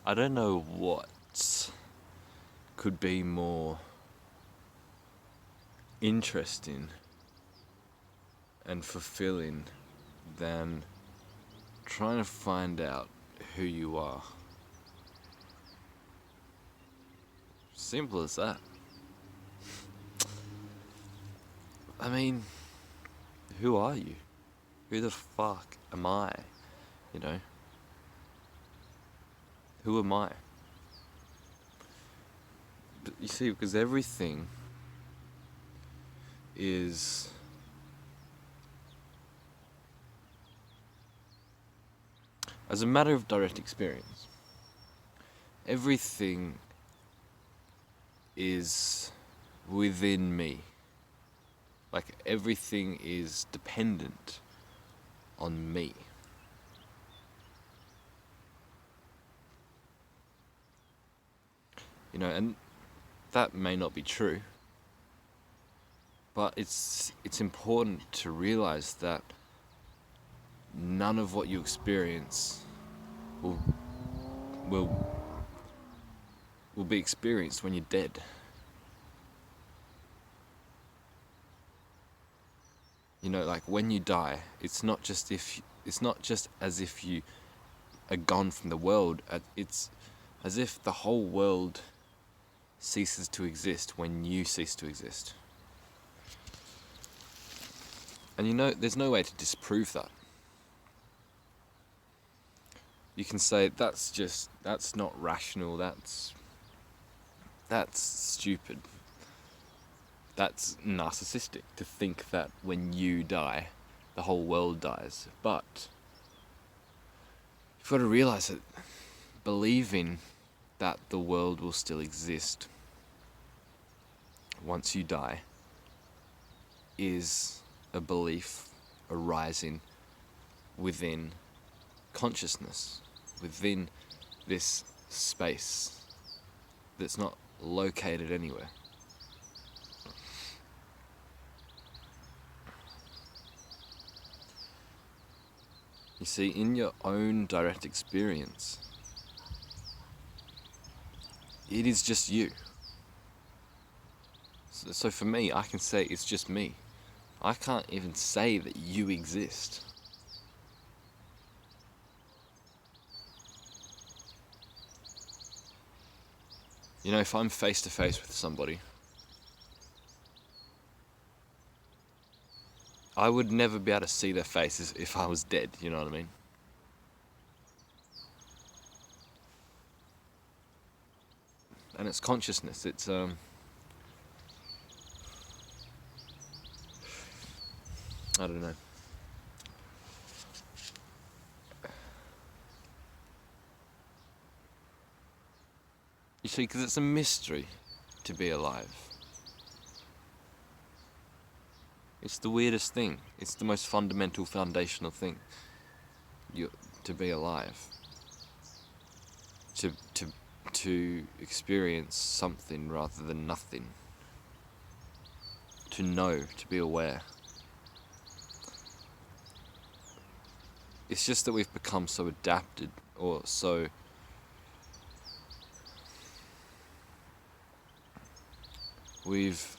I don't know what could be more interesting and fulfilling than trying to find out who you are. Simple as that. I mean, who are you? Who the fuck am I? You know? Who am I? But you see, because everything is as a matter of direct experience, everything is within me. Like everything is dependent on me. You know, and that may not be true, but it's important to realize that none of what you experience will will will be experienced when you're dead. You know, like when you die, it's not just as if you are gone from the world. It's as if the whole world ceases to exist when you cease to exist. And you know, there's no way to disprove that. You can say that's not rational, that's stupid. That's narcissistic to think that when you die, the whole world dies. But you've got to realize that believing that the world will still exist once you die is a belief arising within consciousness, within this space that's not located anywhere. You see, in your own direct experience, it is just you. So for me, I can say it's just me. I can't even say that you exist. You know, if I'm face to face with somebody, I would never be able to see their faces if I was dead, you know what I mean? And it's consciousness, it's I don't know. You see, because it's a mystery to be alive. It's the weirdest thing. It's the most fundamental, foundational thing. To be alive. To experience something rather than nothing. To know, to be aware. It's just that we've become so adapted, or so we've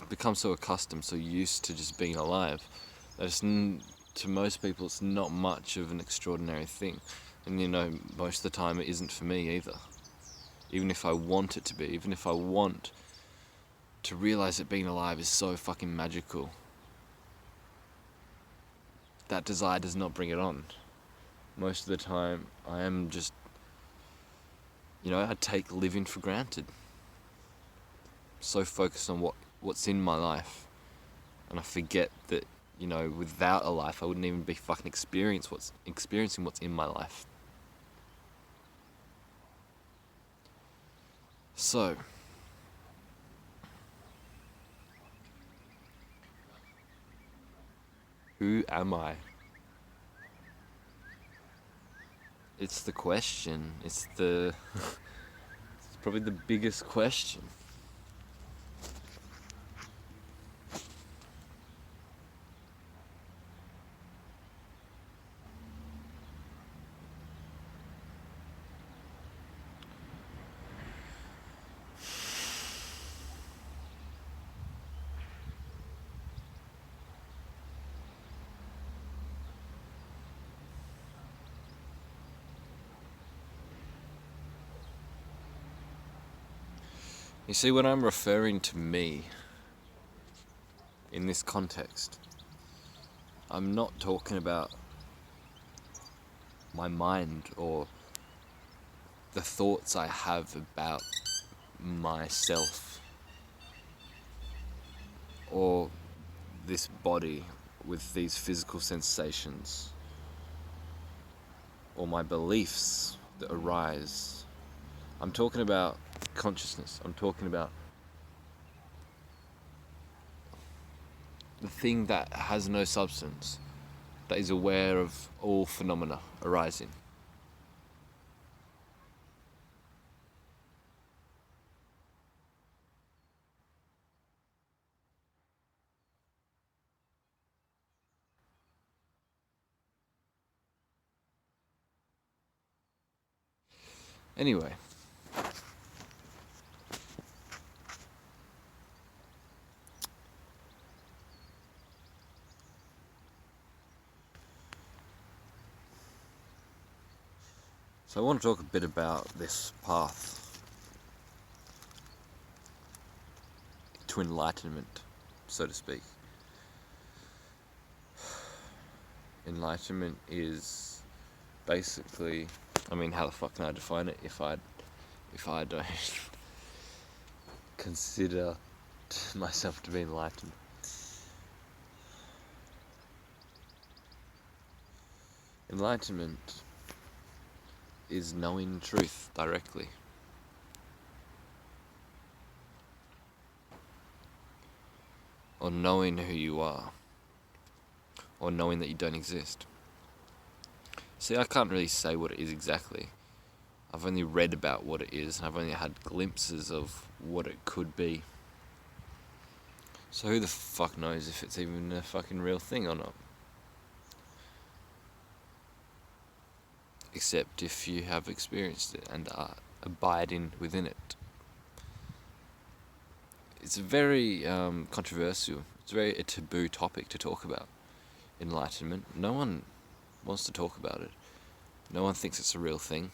become so accustomed, so used to just being alive, that to most people it's not much of an extraordinary thing. And you know, most of the time it isn't for me either. Even if I want it to be, even if I want to realize that being alive is so fucking magical, that desire does not bring it on. Most of the time I am just, you know, I take living for granted. So focused on what's in my life, and I forget that, you know, without a life I wouldn't even be fucking experiencing what's in my life. So who am I? It's the question. It's probably the biggest question. You see, when I'm referring to me in this context, I'm not talking about my mind or the thoughts I have about myself or this body with these physical sensations or my beliefs that arise. I'm talking about consciousness. I'm talking about the thing that has no substance, that is aware of all phenomena arising. Anyway, so I want to talk a bit about this path to enlightenment, so to speak. Enlightenment is basically, I mean, how the fuck can I define it if I don't consider myself to be enlightened? Enlightenment is knowing truth directly. Or knowing who you are. Or knowing that you don't exist. See, I can't really say what it is exactly. I've only read about what it is, and I've only had glimpses of what it could be. So who the fuck knows if it's even a fucking real thing or not? Except if you have experienced it and are abiding within it. It's very controversial. It's very a taboo topic to talk about. Enlightenment. No one wants to talk about it. No one thinks it's a real thing.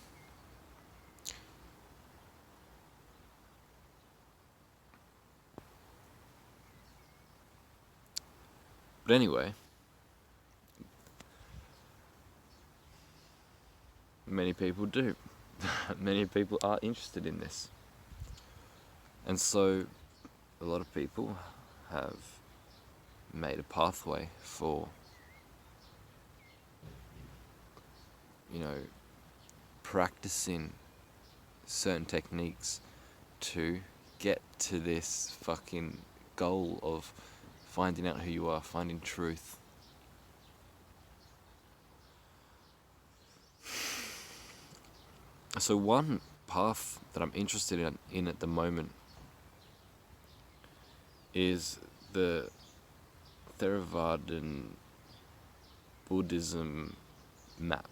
But anyway, many people do. Many people are interested in this. And so a lot of people have made a pathway for, practicing certain techniques to get to this fucking goal of finding out who you are, finding truth. So one path that I'm interested in at the moment is the Theravadan Buddhism map.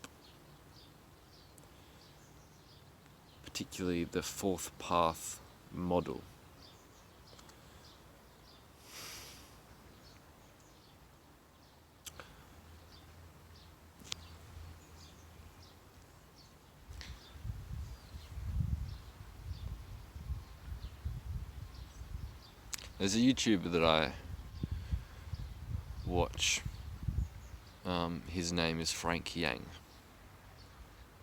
Particularly the fourth path model. There's a YouTuber that I watch. His name is Frank Yang.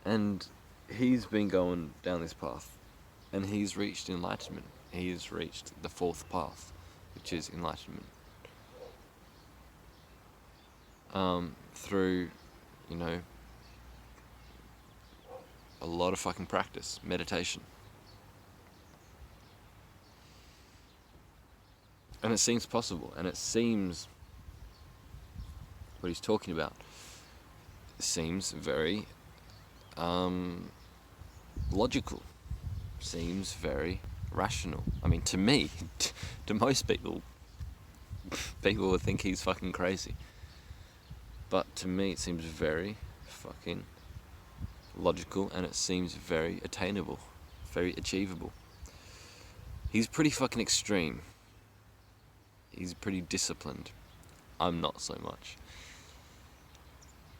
And he's been going down this path. And he's reached enlightenment. He's reached the fourth path, which is enlightenment. Through, a lot of fucking practice, meditation. And it seems possible, and it seems, what he's talking about, seems very logical, seems very rational. I mean, to me, to most people would think he's fucking crazy. But to me, it seems very fucking logical, and it seems very attainable, very achievable. He's pretty fucking extreme. He's pretty disciplined. I'm not so much.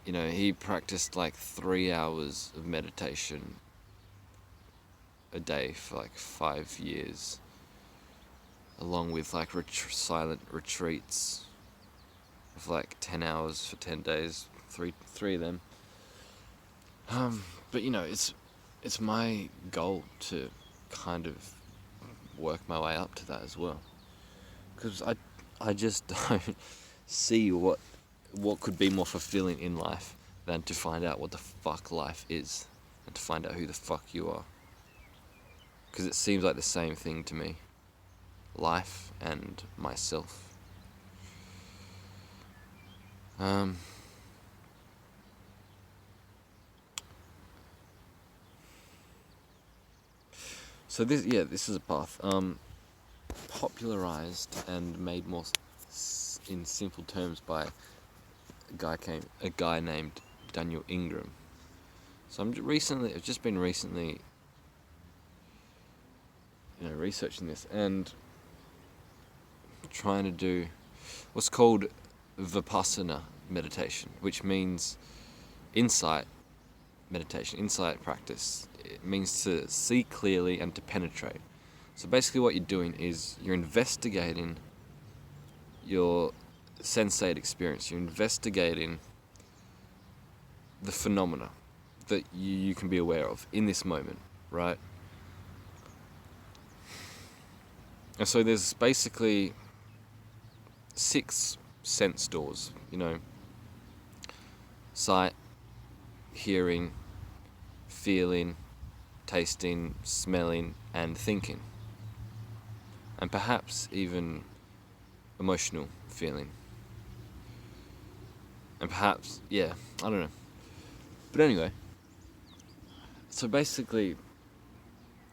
He practiced like 3 hours of meditation a day for like 5 years. along with like silent retreats of like 10 hours for 10 days, three of them. But it's my goal to kind of work my way up to that as well, because I just don't see what could be more fulfilling in life than to find out what the fuck life is, and to find out who the fuck you are. Because it seems like the same thing to me. Life and myself. So this is a path popularized and made more in simple terms by a guy named Daniel Ingram. So I've just been recently researching this and trying to do what's called Vipassana meditation, which means insight meditation, insight practice. It means to see clearly and to penetrate. So basically what you're doing is you're investigating your sensate experience. You're investigating the phenomena that you can be aware of in this moment, right? And so there's basically 6 sense doors, sight, hearing, feeling, tasting, smelling, and thinking. And perhaps even emotional feeling. And perhaps, I don't know. But anyway, so basically,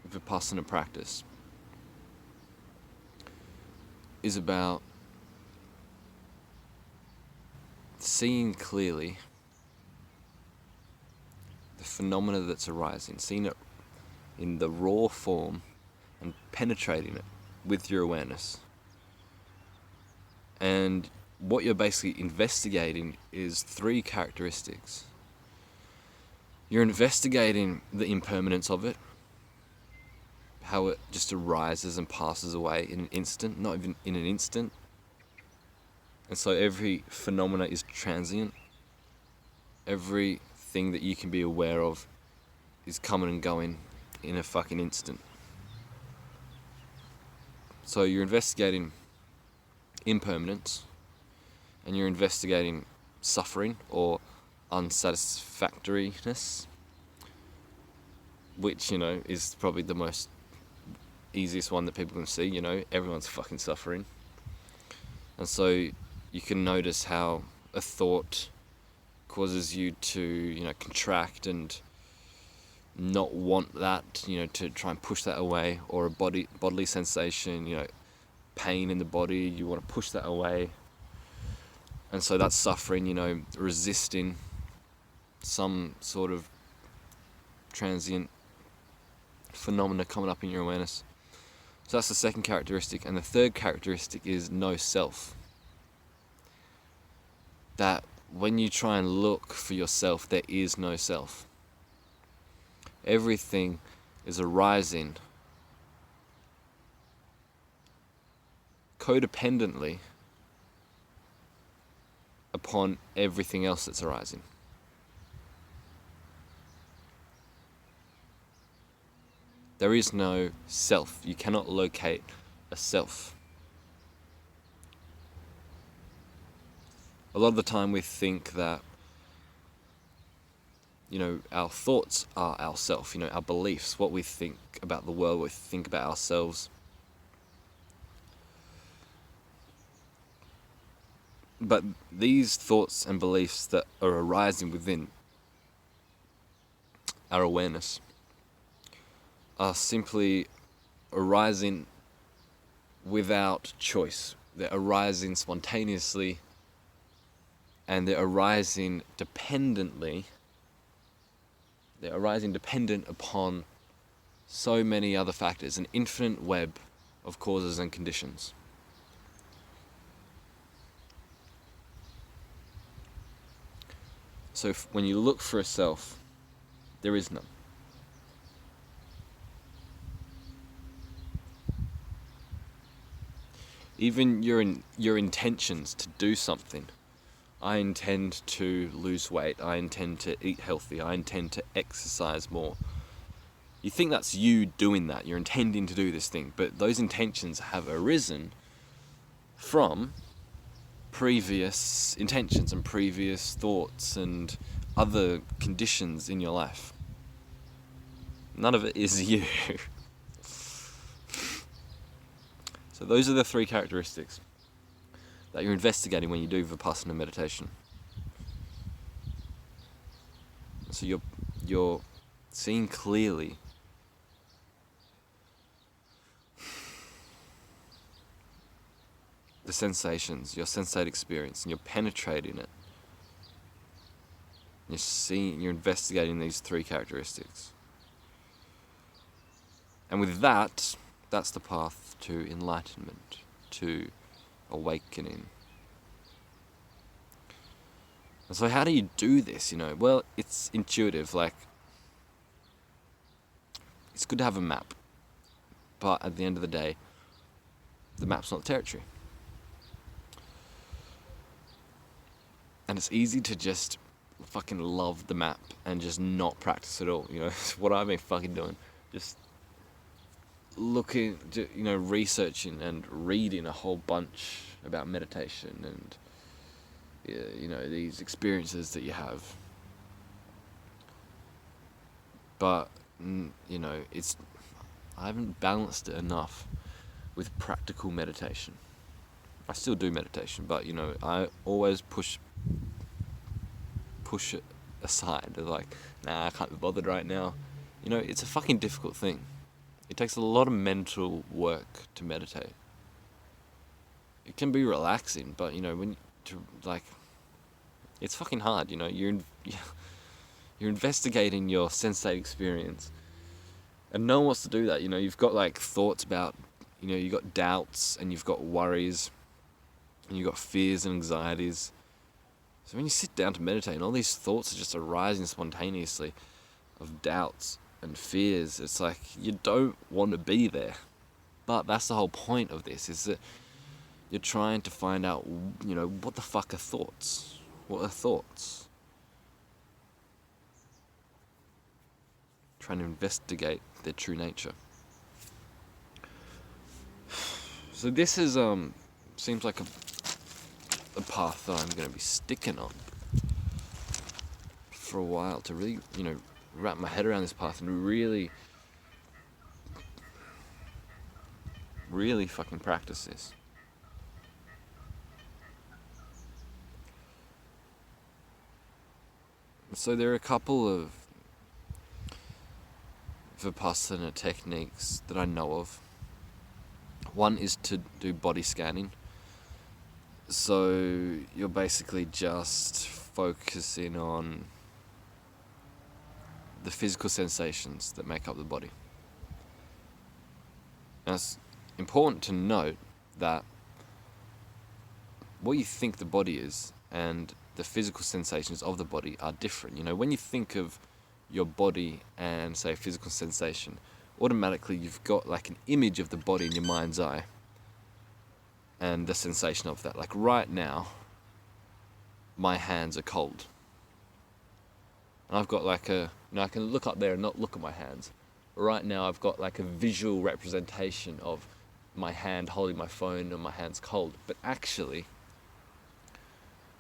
Vipassana practice is about seeing clearly the phenomena that's arising, seeing it in the raw form and penetrating it with your awareness. And what you're basically investigating is 3 characteristics. You're investigating the impermanence of it, how it just arises and passes away in an instant, not even in an instant. And so every phenomena is transient. Everything that you can be aware of is coming and going in a fucking instant. So you're investigating impermanence, and you're investigating suffering or unsatisfactoriness, which, is probably the most easiest one that people can see. Everyone's fucking suffering. And so you can notice how a thought causes you to, contract and not want that, to try and push that away, or a bodily sensation, pain in the body, you want to push that away. And so that's suffering, resisting some sort of transient phenomena coming up in your awareness. So that's the second characteristic. And the third characteristic is no self. That when you try and look for yourself, there is no self. Everything is arising codependently upon everything else that's arising. There is no self. You cannot locate a self. A lot of the time we think that, our thoughts are our self, our beliefs, what we think about the world, what we think about ourselves. But these thoughts and beliefs that are arising within our awareness are simply arising without choice. They're arising spontaneously, and they're arising dependently. They're arising dependent upon so many other factors, an infinite web of causes and conditions. So when you look for a self, there is none. Even your intentions to do something. I intend to lose weight. I intend to eat healthy. I intend to exercise more. You think that's you doing that. You're intending to do this thing. But those intentions have arisen from previous intentions and previous thoughts and other conditions in your life. None of it is you. So those are the 3 characteristics that you're investigating when you do Vipassana meditation. So you're seeing clearly the sensations, your sensate experience, and you're penetrating it. You're investigating these 3 characteristics. And with that, that's the path to enlightenment, to awakening. And so how do you do this, Well, it's intuitive, it's good to have a map. But at the end of the day, the map's not the territory. And it's easy to just fucking love the map and just not practice at all, It's what I've been fucking doing. Just looking, researching and reading a whole bunch about meditation and, these experiences that you have. But, I haven't balanced it enough with practical meditation. I still do meditation, but, I always push it aside. Nah, I can't be bothered right now. It's a fucking difficult thing. It takes a lot of mental work to meditate. It can be relaxing, but it's fucking hard. You're investigating your sensate experience, and no one wants to do that. You've got thoughts about, you've got doubts and you've got worries, and you've got fears and anxieties. So when you sit down to meditate, and all these thoughts are just arising spontaneously, of doubts and fears, it's like you don't want to be there. But that's the whole point of this, is that you're trying to find out, what the fuck are thoughts? What are thoughts? Trying to investigate their true nature. So this is seems like a path that I'm going to be sticking on for a while, to really, wrap my head around this path and really fucking practice this. So there are a couple of Vipassana techniques that I know of. One is to do body scanning. So you're basically just focusing on the physical sensations that make up the body. Now it's important to note that what you think the body is and the physical sensations of the body are different. When you think of your body and, say, physical sensation, automatically you've got an image of the body in your mind's eye and the sensation of that. Right now, my hands are cold. And I've got I can look up there and not look at my hands. Right now I've got a visual representation of my hand holding my phone and my hand's cold. But actually,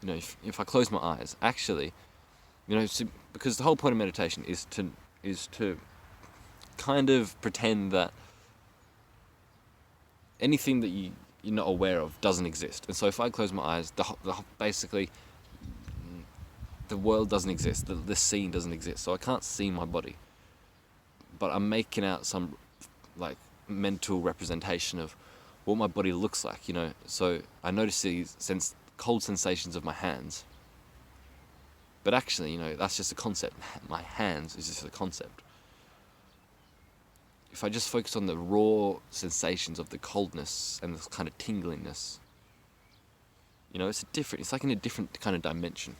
if I close my eyes, actually, because the whole point of meditation is to kind of pretend that anything that you're not aware of doesn't exist. And so if I close my eyes, basically the world doesn't exist, the scene doesn't exist, so I can't see my body. But I'm making out some mental representation of what my body looks like, So I notice these cold sensations of my hands. But actually, that's just a concept. My hands is just a concept. If I just focus on the raw sensations of the coldness and the kind of tinglingness, it's in a different kind of dimension.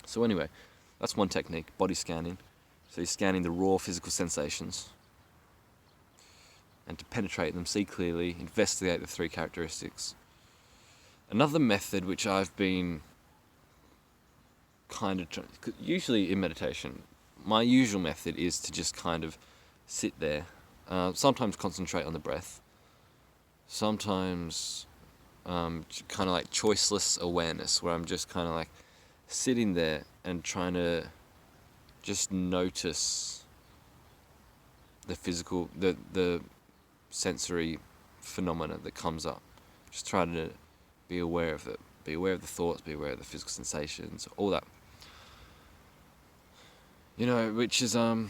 So anyway, that's one technique, body scanning. So you're scanning the raw physical sensations. and to penetrate them, see clearly, investigate the three characteristics. Another method which I've been kind of usually in meditation, my usual method is to just kind of sit there, sometimes concentrate on the breath, sometimes kind of like choiceless awareness, where I'm just kind of like sitting there and trying to just notice the physical, the sensory phenomena that comes up. Just trying to be aware of it, be aware of the thoughts, be aware of the physical sensations, all that. Which is the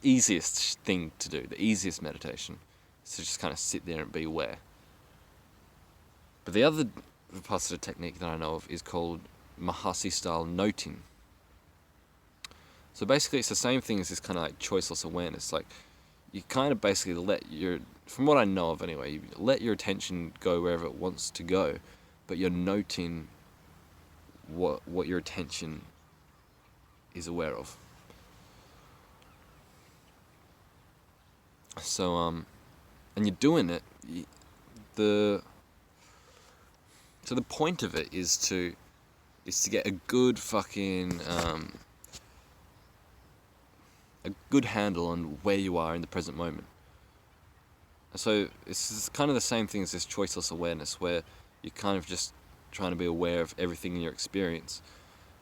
easiest thing to do, the easiest meditation, is to just kind of sit there and be aware. But the other Vipassana technique that I know of is called Mahasi style noting. So basically it's the same thing as this kind of like choiceless awareness. Like, you kind of basically from what I know of anyway, you let your attention go wherever it wants to go, but you're noting what your attention is aware of. So, and you're doing it, the point of it is to get a good fucking, a good handle on where you are in the present moment. So it's kind of the same thing as this choiceless awareness, where you're kind of just trying to be aware of everything in your experience.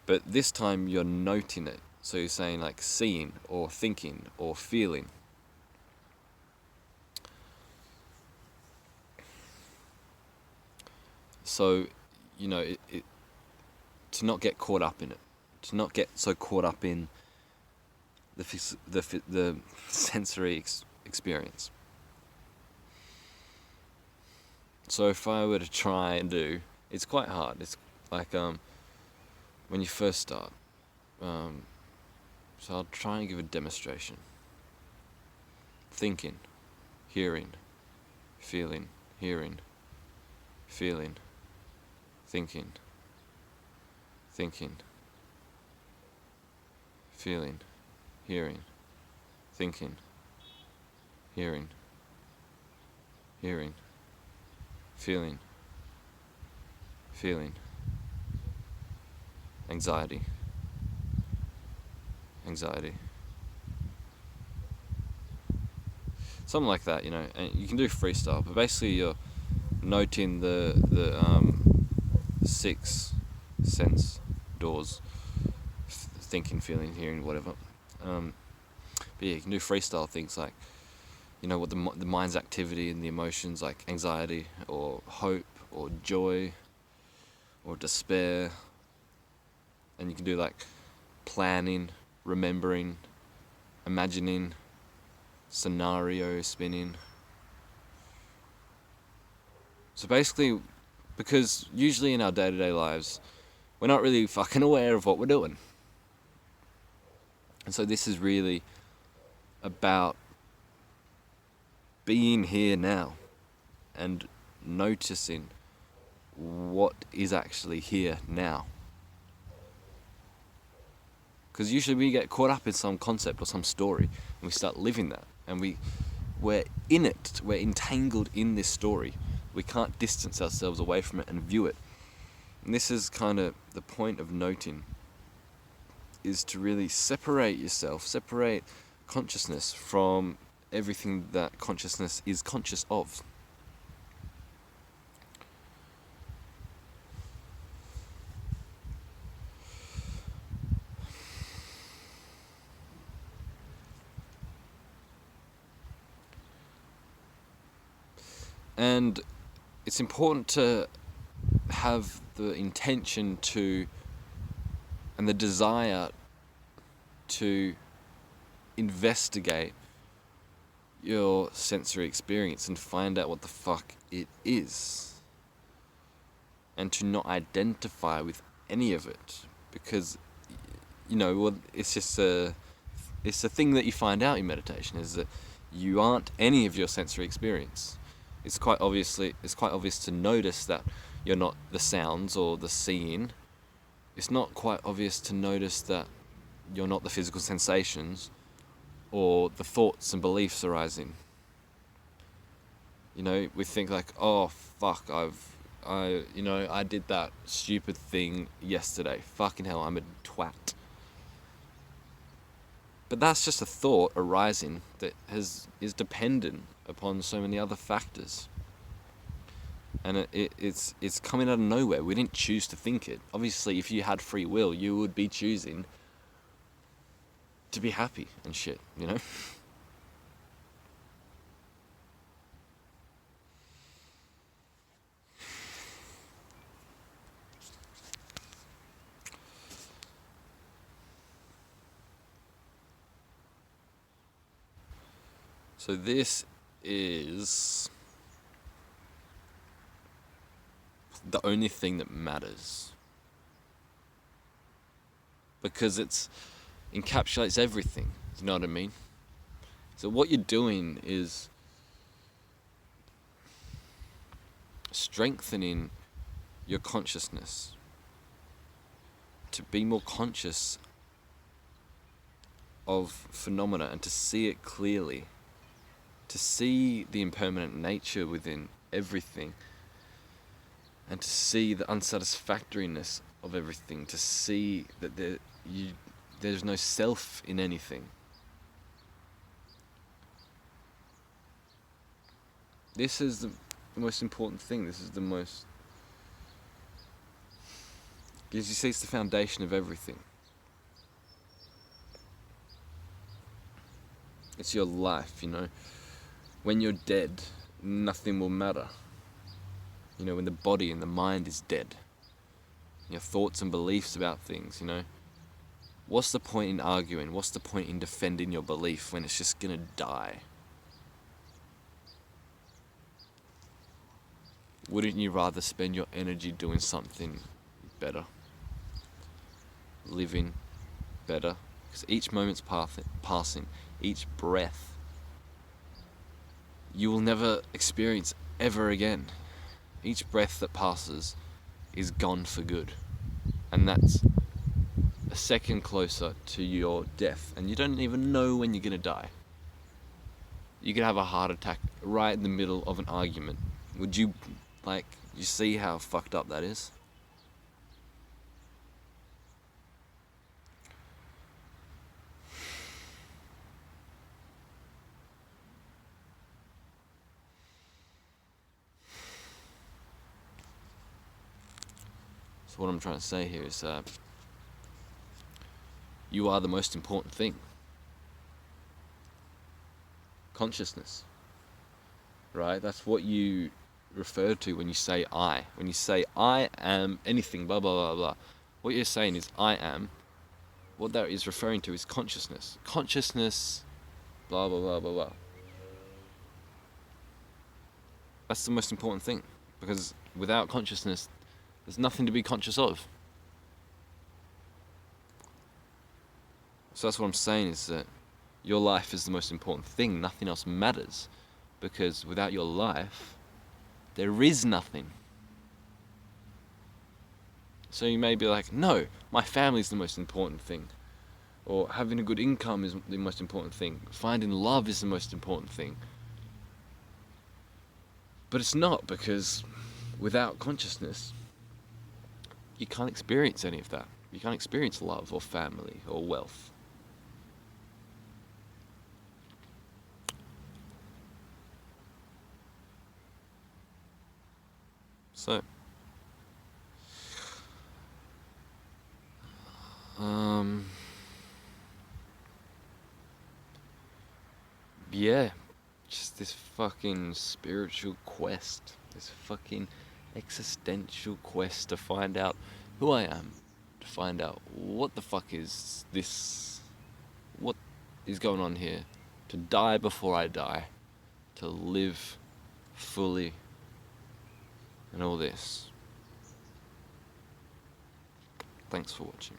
But this time you're noting it. So you're saying like seeing or thinking or feeling. So, to not get caught up in it. To not get so caught up in the sensory experience. So if I were to try and do, it's quite hard. It's like when you first start. So I'll try and give a demonstration. Thinking, hearing, feeling, hearing, feeling, thinking, feeling, hearing, thinking, hearing, feeling, anxiety, something like that, and you can do freestyle, but basically you're noting the 6 sense doors, thinking, feeling, hearing, whatever. But yeah, you can do freestyle things like, what the mind's activity and the emotions, like anxiety or hope or joy or despair. And you can do like planning, remembering, imagining, scenario spinning. So basically, because usually in our day-to-day lives, we're not really fucking aware of what we're doing. And so this is really about being here now and noticing what is actually here now. Because usually we get caught up in some concept or some story and we start living that, and we're in it, we're entangled in this story. We can't distance ourselves away from it and view it. And this is kind of the point of noting, is to really separate yourself, separate consciousness from everything that consciousness is conscious of. And it's important to have the intention to, and the desire to investigate your sensory experience and find out what the fuck it is. And to not identify with any of it. Because, it's just it's a thing that you find out in meditation, is that you aren't any of your sensory experience. It's quite obvious to notice that you're not the sounds or the seeing. It's not quite obvious to notice that you're not the physical sensations or the thoughts and beliefs arising. You know, we think like, oh fuck, I did that stupid thing yesterday. Fucking hell, I'm a twat. But that's just a thought arising that is dependent upon so many other factors. And it's coming out of nowhere. We didn't choose to think it. Obviously, if you had free will, you would be choosing to be happy and shit, you know? So this is the only thing that matters. Because it's encapsulates everything. You know what I mean? So what you're doing is strengthening your consciousness to be more conscious of phenomena and to see it clearly, to see the impermanent nature within everything, and to see the unsatisfactoriness of everything, to see that there's no self in anything. This is the most important thing. This is the most... Because you see, it's the foundation of everything. It's your life, you know. When you're dead, nothing will matter. You know, when the body and the mind is dead. Your thoughts and beliefs about things, you know. What's the point in arguing? What's the point in defending your belief when it's just gonna die? Wouldn't you rather spend your energy doing something better? Living better? Because each moment's passing, each breath, you will never experience ever again. Each breath that passes is gone for good. And that's a second closer to your death. And you don't even know when you're gonna die. You could have a heart attack right in the middle of an argument. Would you, you see how fucked up that is? So what I'm trying to say here is you are the most important thing. Consciousness. Right? That's what you refer to when you say I. When you say I am anything, blah, blah, blah, blah. What you're saying is I am. What that is referring to is consciousness. Consciousness, blah, blah, blah, blah, blah. That's the most important thing. Because without consciousness, there's nothing to be conscious of. So that's what I'm saying, is that your life is the most important thing. Nothing else matters. Because without your life, there is nothing. So you may be like, no, my family's the most important thing. Or having a good income is the most important thing. Finding love is the most important thing. But it's not, because without consciousness, you can't experience any of that. You can't experience love or family or wealth. So, yeah, just this fucking spiritual quest, this fucking existential quest to find out who I am, to find out what the fuck is this, what is going on here, to die before I die, to live fully, and all this. Thanks for watching.